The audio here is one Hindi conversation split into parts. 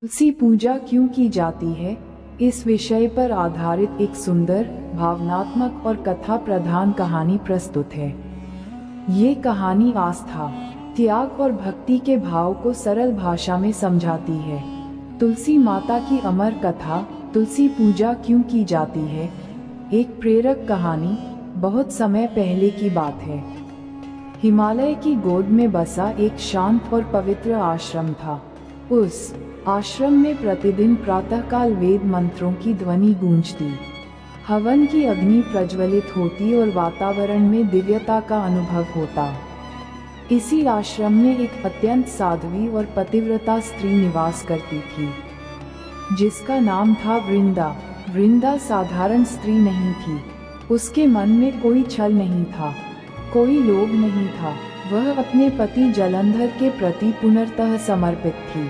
तुलसी पूजा क्यों की जाती है, इस विषय पर आधारित एक सुंदर, भावनात्मक और कथा प्रधान कहानी प्रस्तुत है। ये कहानी आस्था, त्याग और भक्ति के भाव को सरल भाषा में समझाती है। तुलसी माता की अमर कथा, तुलसी पूजा क्यों की जाती है, एक प्रेरक कहानी। बहुत समय पहले की बात है। हिमालय की गोद में बसा एक शांत और पवित्र आश्रम था। उस आश्रम में प्रतिदिन प्रातःकाल वेद मंत्रों की ध्वनि गूंजती, हवन की अग्नि प्रज्वलित होती और वातावरण में दिव्यता का अनुभव होता। इसी आश्रम में एक अत्यंत साध्वी और पतिव्रता स्त्री निवास करती थी, जिसका नाम था वृंदा। वृंदा साधारण स्त्री नहीं थी। उसके मन में कोई छल नहीं था, कोई लोभ नहीं था। वह अपने पति जलंधर के प्रति पूर्णतः समर्पित थी।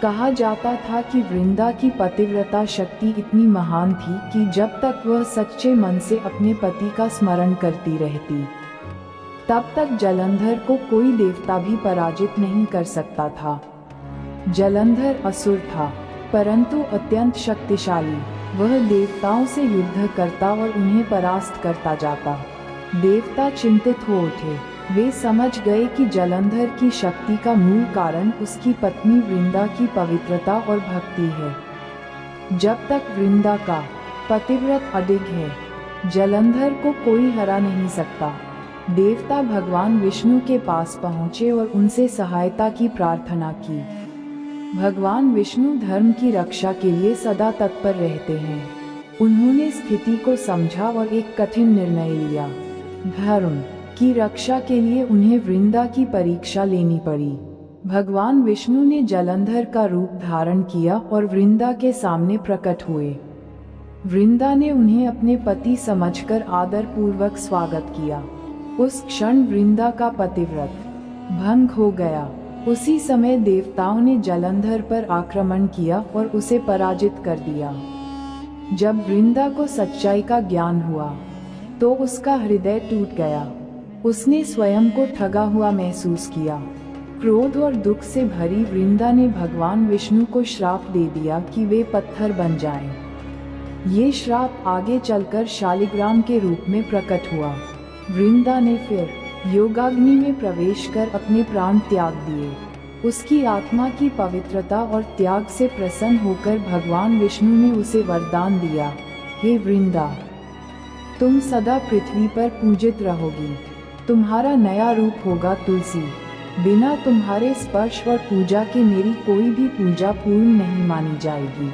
कहा जाता था कि वृंदा की पतिव्रता शक्ति इतनी महान थी कि जब तक वह सच्चे मन से अपने पति का स्मरण करती रहती, तब तक जलंधर को कोई देवता भी पराजित नहीं कर सकता था। जलंधर असुर था, परंतु अत्यंत शक्तिशाली। वह देवताओं से युद्ध करता और उन्हें परास्त करता जाता। देवता चिंतित हो उठे। वे समझ गए कि जलंधर की शक्ति का मूल कारण उसकी पत्नी वृंदा की पवित्रता और भक्ति है। जब तक वृंदा का पतिव्रत अडिग है, जलंधर को कोई हरा नहीं सकता। देवता भगवान विष्णु के पास पहुँचे और उनसे सहायता की प्रार्थना की। भगवान विष्णु धर्म की रक्षा के लिए सदा तत्पर रहते हैं। उन्होंने स्थिति को समझा और एक कठिन निर्णय लिया। धर्म की रक्षा के लिए उन्हें वृंदा की परीक्षा लेनी पड़ी। भगवान विष्णु ने जलंधर का रूप धारण किया और वृंदा के सामने प्रकट हुए। वृंदा ने उन्हें अपने पति समझकर आदर पूर्वक स्वागत किया। उस क्षण वृंदा का पतिव्रत भंग हो गया। उसी समय देवताओं ने जलंधर पर आक्रमण किया और उसे पराजित कर दिया। जब वृंदा को सच्चाई का ज्ञान हुआ, तो उसका हृदय टूट गया। उसने स्वयं को ठगा हुआ महसूस किया। क्रोध और दुख से भरी वृंदा ने भगवान विष्णु को श्राप दे दिया कि वे पत्थर बन जाएं। ये श्राप आगे चलकर शालिग्राम के रूप में प्रकट हुआ। वृंदा ने फिर योगाग्नि में प्रवेश कर अपने प्राण त्याग दिए। उसकी आत्मा की पवित्रता और त्याग से प्रसन्न होकर भगवान विष्णु ने उसे वरदान दिया, हे वृंदा, तुम सदा पृथ्वी पर पूजित रहोगी। तुम्हारा नया रूप होगा तुलसी। बिना तुम्हारे स्पर्श और पूजा के मेरी कोई भी पूजा पूर्ण नहीं मानी जाएगी।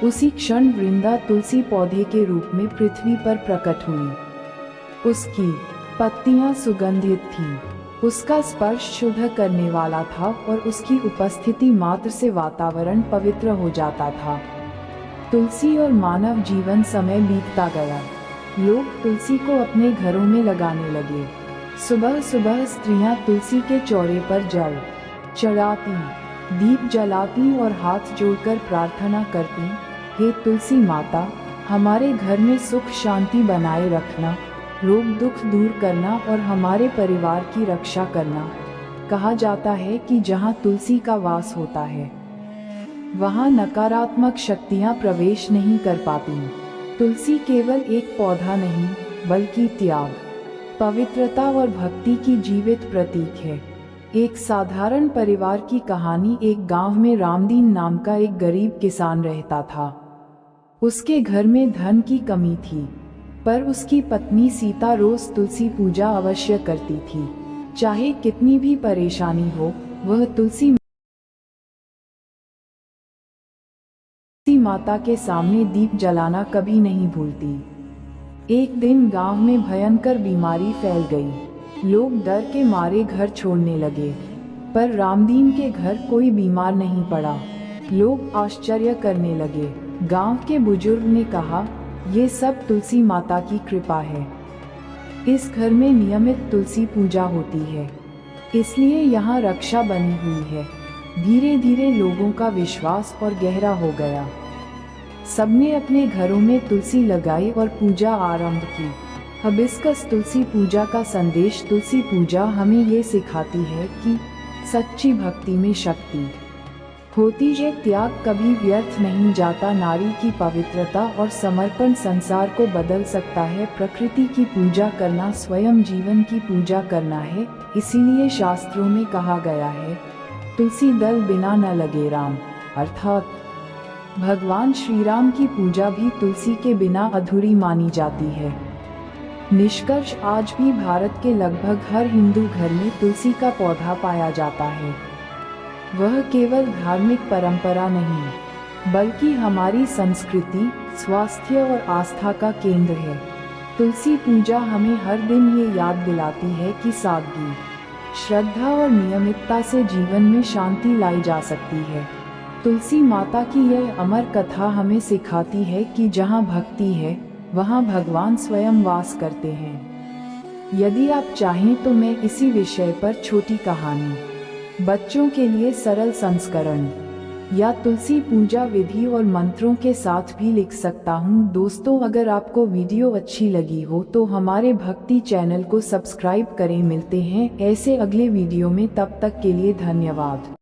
उसी क्षण वृंदा तुलसी पौधे के रूप में पृथ्वी पर प्रकट हुई। उसकी पत्तियां सुगंधित थीं। उसका स्पर्श शुद्ध करने वाला था और उसकी उपस्थिति मात्र से वातावरण पवित्र हो जाता था। तुलसी और मानव जीवन समय बीतता गया। लोग तुलसी को अपने घरों में लगाने लगे। सुबह सुबह स्त्रियां तुलसी के चौरे पर जल चढ़ाती, दीप जलाती और हाथ जोड़कर प्रार्थना करती, हे तुलसी माता, हमारे घर में सुख शांति बनाए रखना, रोग दुख दूर करना और हमारे परिवार की रक्षा करना। कहा जाता है कि जहाँ तुलसी का वास होता है, वहाँ नकारात्मक शक्तियाँ प्रवेश नहीं कर पाती। तुलसी केवल एक पौधा नहीं, बल्कि त्याग, पवित्रता और भक्ति की जीवित प्रतीक है। एक साधारण परिवार की कहानी। एक गांव में रामदीन नाम का एक गरीब किसान रहता था। उसके घर में धन की कमी थी, पर उसकी पत्नी सीता रोज तुलसी पूजा अवश्य करती थी। चाहे कितनी भी परेशानी हो, वह तुलसी माता के सामने दीप जलाना कभी नहीं भूलती। एक दिन गांव में भयंकर बीमारी फैल गई। लोग डर के मारे घर छोड़ने लगे, पर रामदीन के घर कोई बीमार नहीं पड़ा। लोग आश्चर्य करने लगे। गांव के बुजुर्ग ने कहा, ये सब तुलसी माता की कृपा है। इस घर में नियमित तुलसी पूजा होती है, इसलिए यहाँ रक्षा बनी हुई है। धीरे धीरे लोगों का विश्वास और गहरा हो गया। सबने अपने घरों में तुलसी लगाई और पूजा आरंभ की। हिबिस्कस तुलसी पूजा का संदेश। तुलसी पूजा हमें ये सिखाती है कि सच्ची भक्ति में शक्ति होती है त्याग कभी व्यर्थ नहीं जाता। नारी की पवित्रता और समर्पण संसार को बदल सकता है। प्रकृति की पूजा करना स्वयं जीवन की पूजा करना है। इसीलिए शास्त्रों में कहा गया है, तुलसी दल बिना न लगे राम। अर्थात भगवान श्री राम की पूजा भी तुलसी के बिना अधूरी मानी जाती है। निष्कर्ष, आज भी भारत के लगभग हर हिंदू घर में तुलसी का पौधा पाया जाता है। वह केवल धार्मिक परंपरा नहीं, बल्कि हमारी संस्कृति, स्वास्थ्य और आस्था का केंद्र है। तुलसी पूजा हमें हर दिन ये याद दिलाती है कि सादगी, श्रद्धा और नियमितता से जीवन में शांति लाई जा सकती है। तुलसी माता की यह अमर कथा हमें सिखाती है कि जहाँ भक्ति है, वहाँ भगवान स्वयं वास करते हैं। यदि आप चाहें तो मैं इसी विषय पर छोटी कहानी, बच्चों के लिए सरल संस्करण या तुलसी पूजा विधि और मंत्रों के साथ भी लिख सकता हूँ। दोस्तों, अगर आपको वीडियो अच्छी लगी हो तो हमारे भक्ति चैनल को सब्सक्राइब करें। मिलते हैं ऐसे अगले वीडियो में, तब तक के लिए धन्यवाद।